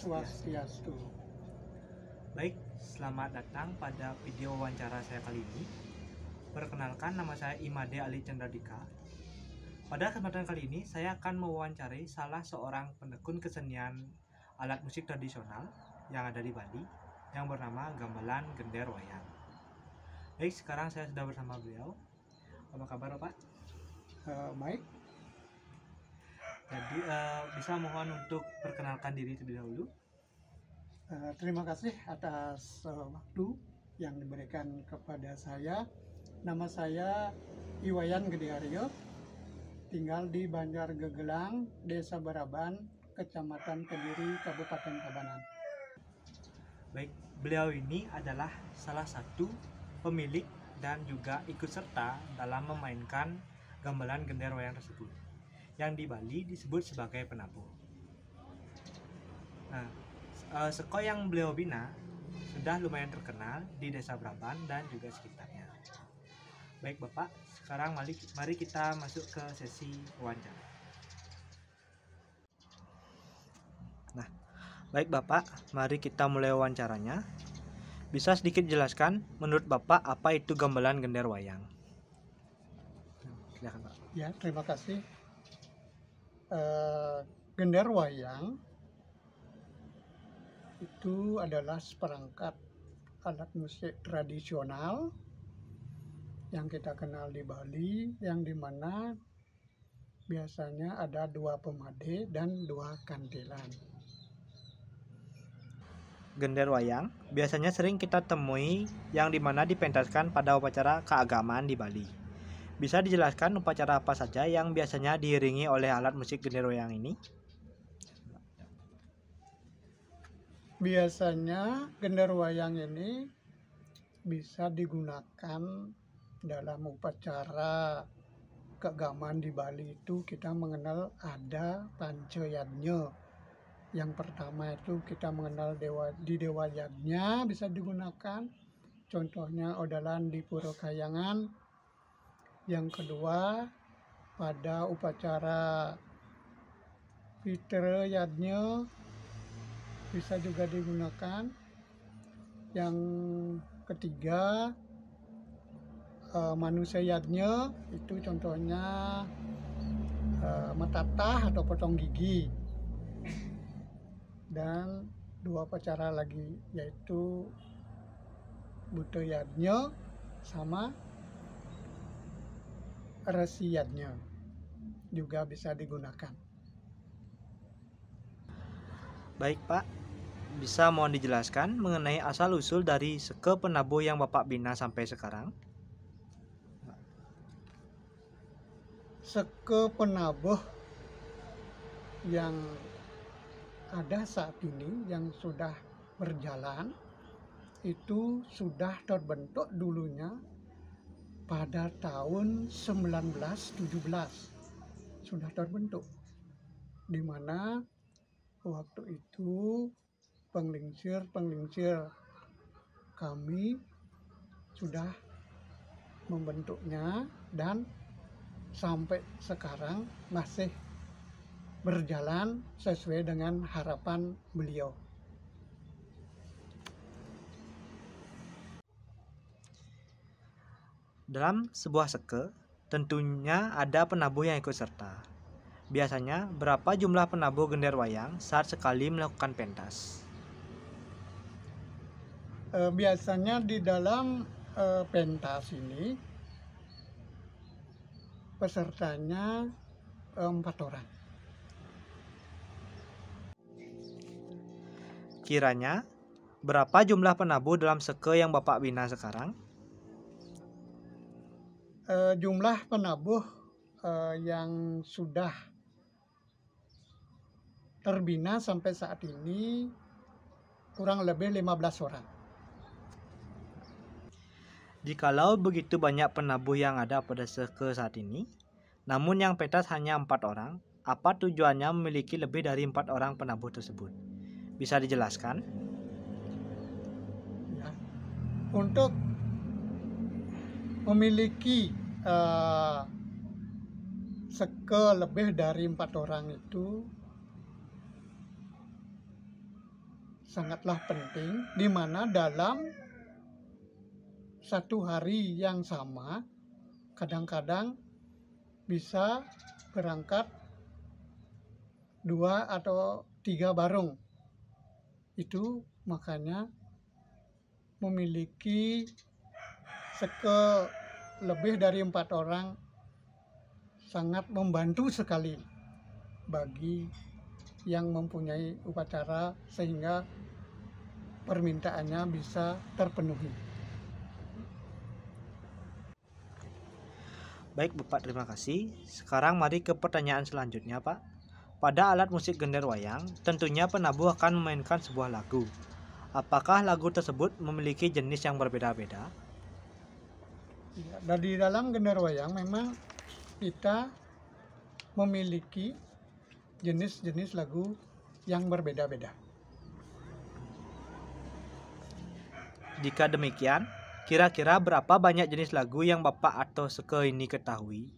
Swastiastu. Baik, selamat datang pada video wawancara saya kali ini. Perkenalkan, nama saya Imade Ali Chandradika. Pada kesempatan kali ini, saya akan mewawancarai salah seorang penekun kesenian alat musik tradisional yang ada di Bali, yang bernama Gamelan Gender Wayang. Baik, sekarang saya sudah bersama beliau. Apa kabar, Pak? Baik, Jadi, bisa mohon untuk perkenalkan diri terlebih dahulu. terima kasih atas waktu yang diberikan kepada saya. Nama saya Iwayan Gede Aryo, tinggal di Banjar Gegelang, Desa Baraban, Kecamatan Kediri, Kabupaten Tabanan. Baik, beliau ini adalah salah satu pemilik dan juga ikut serta dalam memainkan gamelan gender wayang tersebut, yang di Bali disebut sebagai penabuh. Nah, seko yang beliau bina sudah lumayan terkenal di Desa Braban dan juga sekitarnya. Baik Bapak, sekarang mari kita masuk ke sesi wawancara. Nah, baik Bapak, mari kita mulai wawancaranya. Bisa sedikit jelaskan menurut Bapak apa itu gamelan gender wayang? Silakan Pak. Ya, terima kasih. Gender wayang itu adalah seperangkat alat musik tradisional yang kita kenal di Bali, yang dimana biasanya ada 2 pemade dan 2 kantilan. Gender wayang biasanya sering kita temui yang dimana dipentaskan pada upacara keagamaan di Bali. Bisa dijelaskan upacara apa saja yang biasanya diiringi oleh alat musik gender wayang ini? Biasanya gender wayang ini bisa digunakan dalam upacara keagamaan di Bali. Itu kita mengenal ada pancayanya. Yang pertama itu kita mengenal Dewa Yagnya bisa digunakan. Contohnya odalan di Pura Kayangan. Yang kedua pada upacara Fitra Yadnya bisa juga digunakan. Yang ketiga manusia yadnya, itu contohnya metatah atau potong gigi. Dan 2 upacara lagi yaitu buta yadnya sama resi yadnya juga bisa digunakan. Baik Pak, bisa mohon dijelaskan mengenai asal-usul dari seke penabuh yang Bapak bina sampai sekarang? Seke penabuh yang ada saat ini yang sudah berjalan itu sudah terbentuk dulunya pada tahun 1917 sudah terbentuk, di mana waktu itu penglingsir kami sudah membentuknya dan sampai sekarang masih berjalan sesuai dengan harapan beliau. Dalam sebuah seke, tentunya ada penabuh yang ikut serta. Biasanya, berapa jumlah penabuh gender wayang saat sekali melakukan pentas? Biasanya di dalam pentas ini pesertanya 4 orang. Kiranya, berapa jumlah penabuh dalam seke yang Bapak bina sekarang? Jumlah penabuh yang sudah terbina sampai saat ini kurang lebih 15 orang. Jikalau begitu banyak penabuh yang ada pada seke saat ini, namun yang pentas hanya 4 orang, apa tujuannya memiliki lebih dari 4 orang penabuh tersebut? Bisa dijelaskan? Ya. Untuk memiliki seke lebih dari 4 orang itu sangatlah penting, di mana dalam satu hari yang sama kadang-kadang bisa berangkat 2 atau 3 barung. Itu makanya memiliki lebih dari 4 orang sangat membantu sekali bagi yang mempunyai upacara sehingga permintaannya bisa terpenuhi. Baik Bapak, terima kasih. Sekarang mari ke pertanyaan selanjutnya Pak. Pada alat musik gender wayang, tentunya penabuh akan memainkan sebuah lagu. Apakah lagu tersebut memiliki jenis yang berbeda-beda? Ya, dan di dalam gender wayang memang kita memiliki jenis-jenis lagu yang berbeda-beda. Jika demikian, kira-kira berapa banyak jenis lagu yang Bapak atau Seke ini ketahui?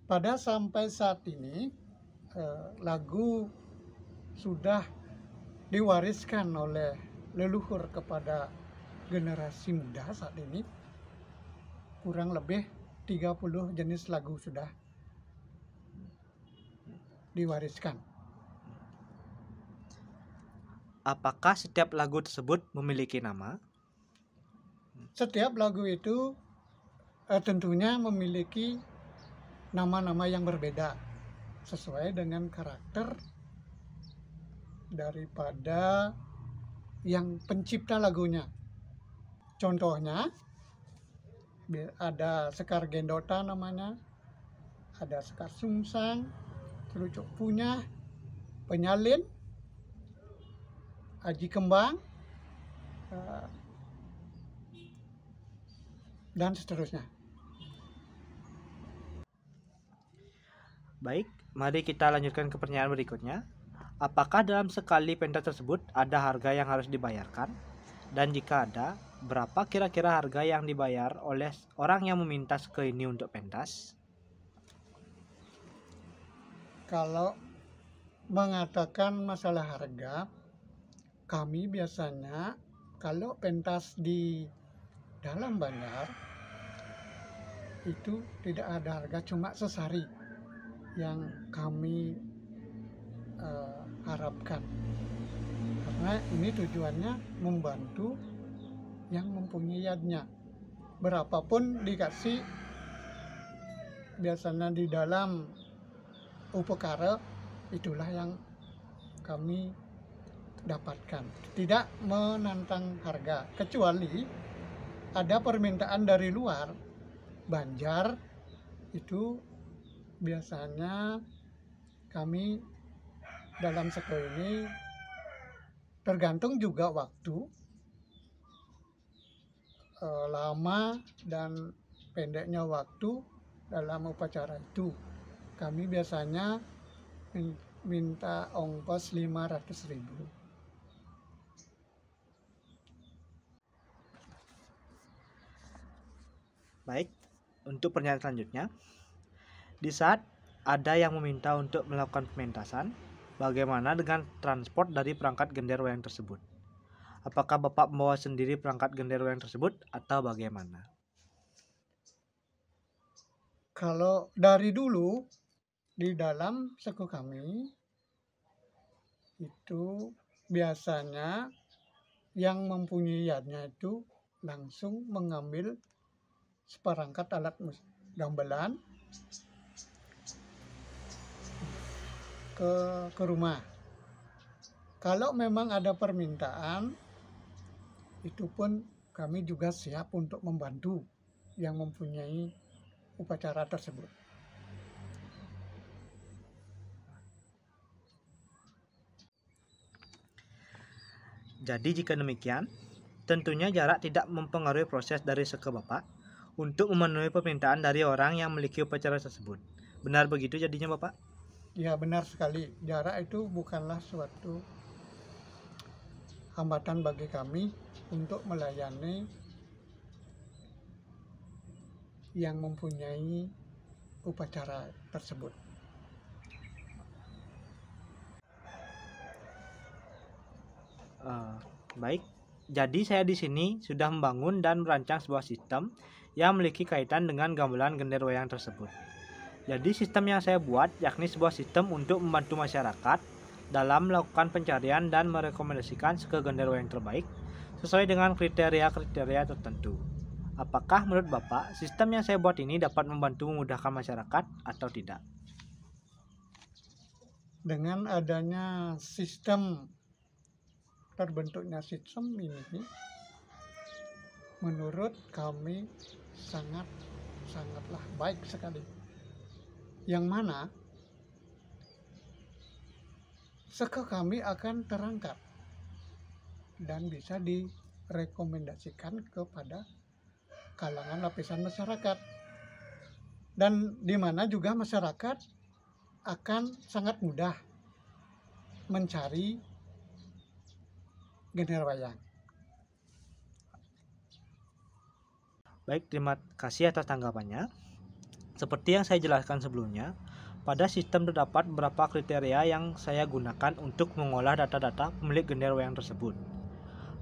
Pada sampai saat ini, lagu sudah diwariskan oleh leluhur kepada generasi muda saat ini. Kurang lebih 30 jenis lagu sudah diwariskan. Apakah setiap lagu tersebut memiliki nama? Setiap lagu itu tentunya memiliki nama-nama yang berbeda sesuai dengan karakter daripada yang pencipta lagunya. Contohnya ada Sekar Gendota namanya, ada Sekar Sungsang, Kerucuk Punyah, Penyalin, Aji Kembang, dan seterusnya. Baik, mari kita lanjutkan ke pertanyaan berikutnya. Apakah dalam sekali pentas tersebut ada harga yang harus dibayarkan? Dan jika ada, berapa kira-kira harga yang dibayar oleh orang yang meminta Seke ini untuk pentas? Kalau mengatakan masalah harga, kami biasanya kalau pentas di dalam Banjar itu tidak ada harga, cuma sesari yang kami harapkan, karena ini tujuannya membantu yang mempunyai yadnya. Berapapun dikasih, biasanya di dalam upekara itulah yang kami dapatkan, tidak menantang harga, kecuali ada permintaan dari luar Banjar. Itu biasanya kami dalam Seke ini tergantung juga waktu, lama dan pendeknya waktu dalam upacara itu. Kami biasanya minta ongkos 500.000. Baik, untuk pertanyaan selanjutnya. Di saat ada yang meminta untuk melakukan pementasan, bagaimana dengan transport dari perangkat gender wayang tersebut? Apakah Bapak membawa sendiri perangkat gender wayang tersebut atau bagaimana? Kalau dari dulu di dalam Seke kami itu biasanya yang mempunyai yadnya itu langsung mengambil seperangkat alat gamelan ke rumah. Kalau memang ada permintaan, itu pun kami juga siap untuk membantu yang mempunyai upacara tersebut. Jadi jika demikian, tentunya jarak tidak mempengaruhi proses dari Seke Bapak untuk memenuhi permintaan dari orang yang memiliki upacara tersebut. Benar begitu jadinya Bapak? Ya, benar sekali. Jarak itu bukanlah suatu hambatan bagi kami untuk melayani yang mempunyai upacara tersebut. Eh, Baik, jadi saya di sini sudah membangun dan merancang sebuah sistem yang memiliki kaitan dengan gamelan gender wayang tersebut. Jadi sistem yang saya buat yakni sebuah sistem untuk membantu masyarakat dalam melakukan pencarian dan merekomendasikan ke gender wayang terbaik sesuai dengan kriteria-kriteria tertentu. Apakah menurut Bapak sistem yang saya buat ini dapat membantu memudahkan masyarakat atau tidak? Dengan adanya terbentuknya sistem ini, menurut kami sangatlah baik sekali. Yang mana seke kami akan terangkat dan bisa direkomendasikan kepada kalangan lapisan masyarakat, dan di mana juga masyarakat akan sangat mudah mencari gender wayang. Baik, terima kasih atas tanggapannya. Seperti yang saya jelaskan sebelumnya, pada sistem terdapat beberapa kriteria yang saya gunakan untuk mengolah data-data pemilik gender wayang tersebut.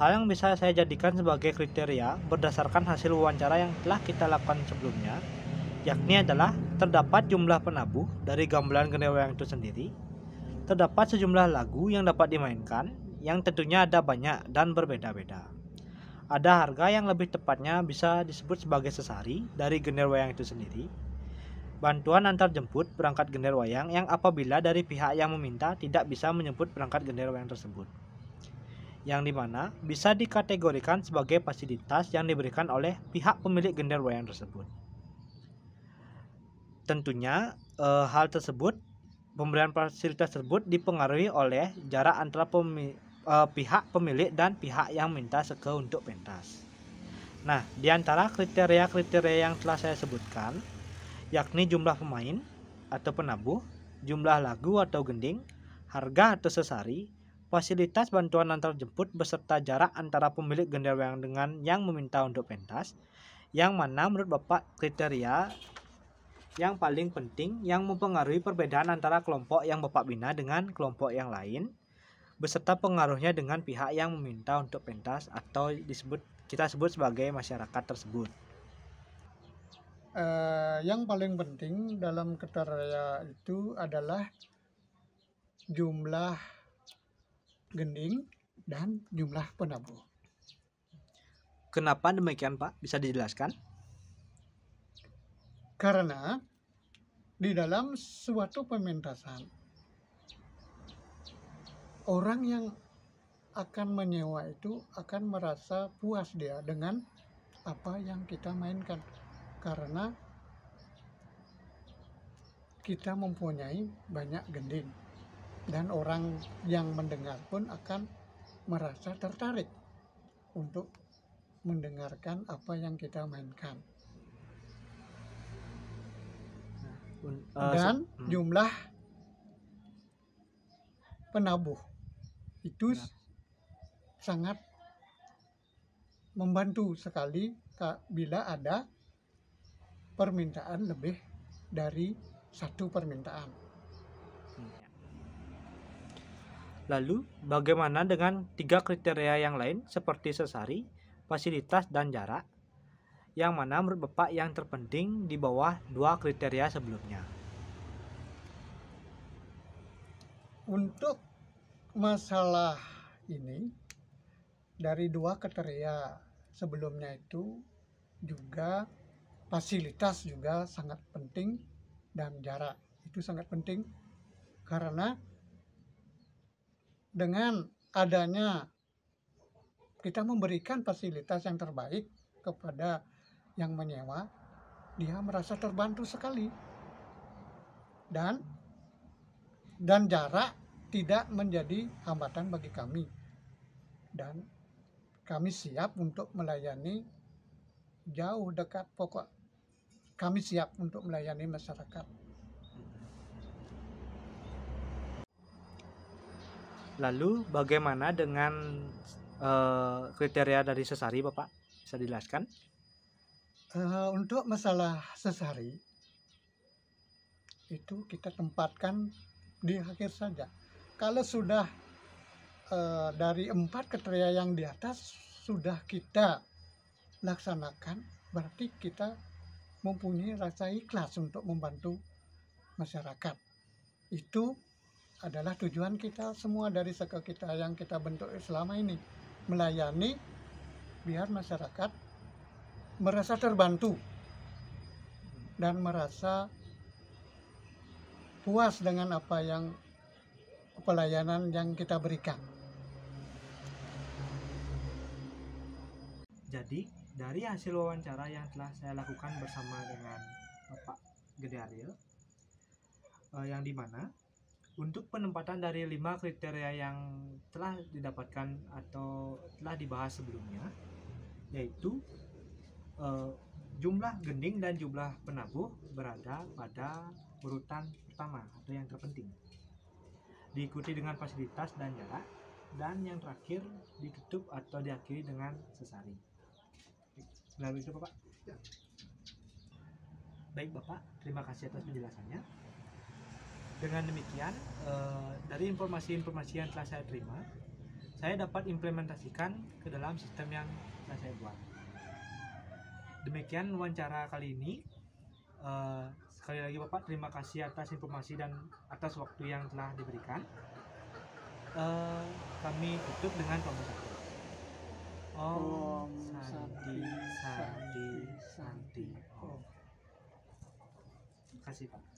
Hal yang bisa saya jadikan sebagai kriteria berdasarkan hasil wawancara yang telah kita lakukan sebelumnya, yakni adalah terdapat jumlah penabuh dari gamelan gender wayang itu sendiri, terdapat sejumlah lagu yang dapat dimainkan, yang tentunya ada banyak dan berbeda-beda. Ada harga yang lebih tepatnya bisa disebut sebagai sesari dari gender wayang itu sendiri, bantuan antar jemput berangkat gender wayang yang apabila dari pihak yang meminta tidak bisa menjemput berangkat gender wayang tersebut, yang dimana bisa dikategorikan sebagai fasilitas yang diberikan oleh pihak pemilik gender wayang tersebut. Tentunya hal tersebut, pemberian fasilitas tersebut dipengaruhi oleh jarak antara pihak pemilik dan pihak yang minta seke untuk pentas. Nah, di antara kriteria-kriteria yang telah saya sebutkan, yakni jumlah pemain atau penabuh, jumlah lagu atau gending, harga atau sesari, fasilitas bantuan antar jemput beserta jarak antara pemilik gender wayang dengan yang meminta untuk pentas, yang mana menurut Bapak kriteria yang paling penting yang mempengaruhi perbedaan antara kelompok yang Bapak bina dengan kelompok yang lain, beserta pengaruhnya dengan pihak yang meminta untuk pentas atau kita sebut sebagai masyarakat tersebut. Yang paling penting dalam kriteria itu adalah jumlah gending dan jumlah penabuh. Kenapa demikian, Pak? Bisa dijelaskan? Karena di dalam suatu pementasan, orang yang akan menyewa itu akan merasa puas dia dengan apa yang kita mainkan, karena kita mempunyai banyak gending dan orang yang mendengar pun akan merasa tertarik untuk mendengarkan apa yang kita mainkan. Dan jumlah penabuh itu sangat membantu sekali bila ada permintaan lebih dari satu permintaan. Lalu, bagaimana dengan 3 kriteria yang lain seperti sesari, fasilitas, dan jarak? Yang mana menurut Bapak yang terpenting di bawah 2 kriteria sebelumnya? Untuk masalah ini, dari 2 kriteria sebelumnya itu juga fasilitas juga sangat penting dan jarak itu sangat penting, karena dengan adanya kita memberikan fasilitas yang terbaik kepada yang menyewa, dia merasa terbantu sekali, dan jarak tidak menjadi hambatan bagi kami, dan kami siap untuk melayani jauh dekat, pokok kami siap untuk melayani masyarakat. Lalu bagaimana dengan kriteria dari sesari, Bapak? Bisa dijelaskan? Untuk masalah sesari itu kita tempatkan di akhir saja. Kalau sudah dari 4 kriteria yang di atas sudah kita laksanakan, berarti kita mempunyai rasa ikhlas untuk membantu masyarakat. Itu adalah tujuan kita semua dari seke kita yang kita bentuk selama ini, melayani biar masyarakat merasa terbantu dan merasa puas dengan apa yang pelayanan yang kita berikan. Jadi dari hasil wawancara yang telah saya lakukan bersama dengan Bapak Gede Ariel, yang dimana untuk penempatan dari 5 kriteria yang telah didapatkan atau telah dibahas sebelumnya, yaitu jumlah gending dan jumlah penabuh berada pada urutan pertama atau yang terpenting, diikuti dengan fasilitas dan jarak, dan yang terakhir ditutup atau diakhiri dengan sesari. Sebenarnya itu Bapak. Ya. Baik Bapak, terima kasih atas penjelasannya. Dengan demikian, dari informasi-informasi yang telah saya terima, saya dapat implementasikan ke dalam sistem yang telah saya buat. Demikian wawancara kali ini. Sekali lagi Bapak, terima kasih atas informasi dan atas waktu yang telah diberikan. Kami tutup dengan pembahasan. Om Santi Santi Santi. Terima kasih Pak.